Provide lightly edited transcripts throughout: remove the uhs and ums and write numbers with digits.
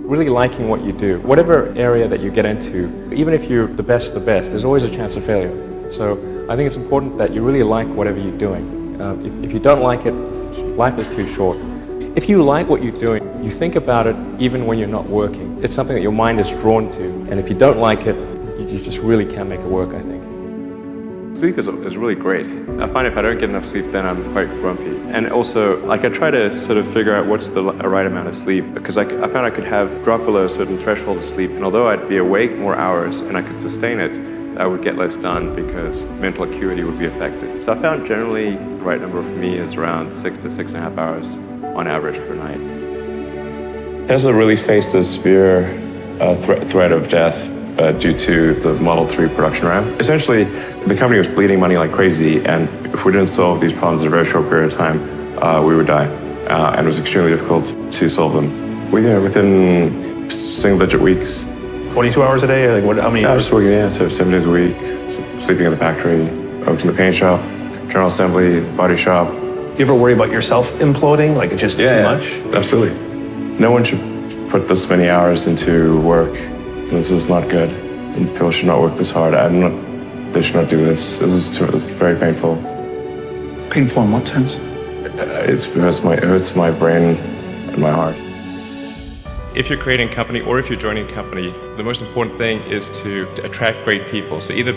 really liking what you do. Whatever area that you get into, even if you're the best, there's always a chance of failure. So I think it's important that you really like whatever you're doing. If you don't like it, life is too short. If you like what you're doing, you think about it even when you're not working. It's something that your mind is drawn to. And if you don't like it, you just really can't make it work, I think. Sleep is really great. I find if I don't get enough sleep, then I'm quite grumpy. And also, like, I try to sort of figure out what's the right amount of sleep, because I found I could have drop below a certain threshold of sleep, and although I'd be awake more hours and I could sustain it, I would get less done because mental acuity would be affected. So I found generally the right number for me is around 6 to 6.5 hours on average per night. Tesla really faced a severe threat of death due to the Model 3 production ramp. Essentially, the company was bleeding money like crazy, and if we didn't solve these problems in a very short period of time, we would die. And it was extremely difficult to solve them. Within single-digit weeks. 22 hours a day? Like how many hours? I was working, so 7 days a week, sleeping in the factory, worked in the paint shop, general assembly, body shop. You ever worry about yourself imploding? Like it's just too much? Absolutely. No one should put this many hours into work. This is not good. And people should not work this hard. They should not do this. This is very painful. Painful in what sense? It hurts my brain and my heart. If you're creating a company or if you're joining a company, the most important thing is to attract great people. So either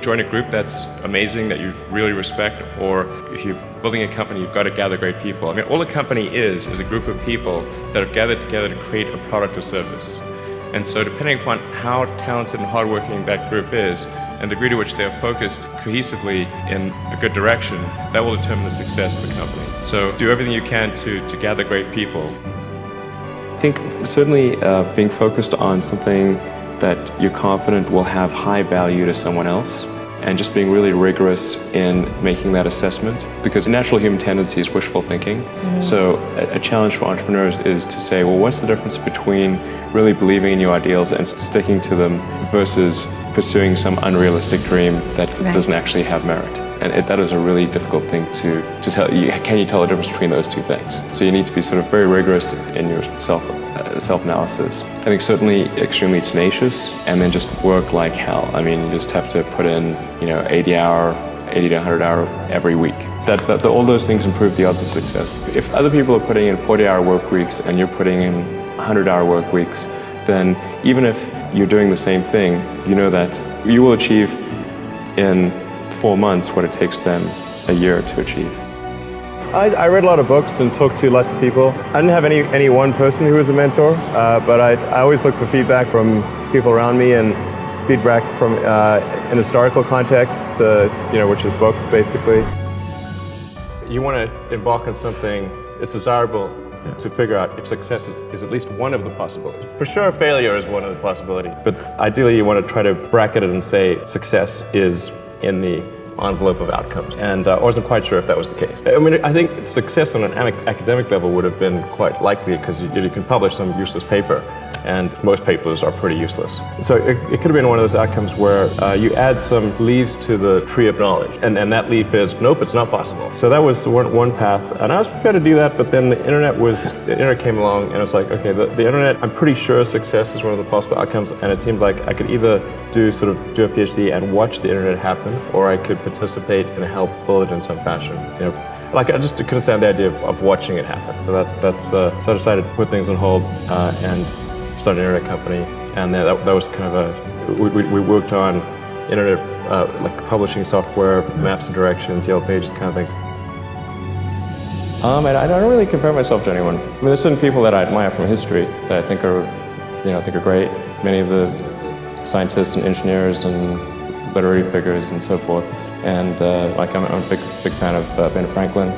join a group that's amazing, that you really respect, or if you're building a company, you've got to gather great people. I mean, all a company is a group of people that have gathered together to create a product or service. And so depending upon how talented and hardworking that group is, and the degree to which they're focused cohesively in a good direction, that will determine the success of the company. So do everything you can to gather great people. I think certainly being focused on something that you're confident will have high value to someone else, and just being really rigorous in making that assessment, because natural human tendency is wishful thinking. Mm-hmm. So a challenge for entrepreneurs is to say, well, what's the difference between really believing in your ideals and sticking to them versus pursuing some unrealistic dream that doesn't actually have merit? And that is a really difficult thing to tell you. Can you tell the difference between those two things? So you need to be sort of very rigorous in your self-analysis. I think certainly extremely tenacious, and then just work like hell. I mean, you just have to put in, 80 to 100 hour every week. All those things improve the odds of success. If other people are putting in 40-hour work weeks and you're putting in 100-hour work weeks, then even if you're doing the same thing, you know that you will achieve in 4 months what it takes them a year to achieve. I read a lot of books and talked to lots of people. I didn't have any one person who was a mentor, but I always look for feedback from people around me, and feedback from an historical context, which is books basically. You want to embark on something, it's desirable to figure out if success is at least one of the possibilities. For sure, failure is one of the possibilities, but ideally you want to try to bracket it and say success is in the envelope of outcomes. And I wasn't quite sure if that was the case. I mean, I think success on an academic level would have been quite likely, because you can publish some useless paper, and most papers are pretty useless. So it could have been one of those outcomes where you add some leaves to the tree of knowledge, and that leaf is, nope, it's not possible. So that was one path, and I was prepared to do that, but then the internet came along, and it's like, okay, the internet, I'm pretty sure success is one of the possible outcomes, and it seemed like I could either do a PhD and watch the internet happen, or I could participate and help build it in some fashion. Like, I just couldn't stand the idea of watching it happen. So so I decided to put things on hold and start an internet company, and that was kind of we worked on internet like publishing software, maps and directions, Yellow Pages, kind of things. I don't really compare myself to anyone. I mean, there's certain people that I admire from history that I think are great. Many of the scientists and engineers and literary figures and so forth. And I'm a big fan of Ben Franklin.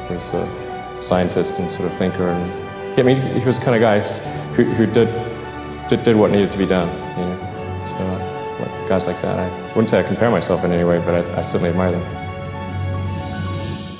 Who's a scientist and sort of thinker, and I mean, he was the kind of guy who did what needed to be done. So like guys like that, I wouldn't say I compare myself in any way, but I certainly admire them.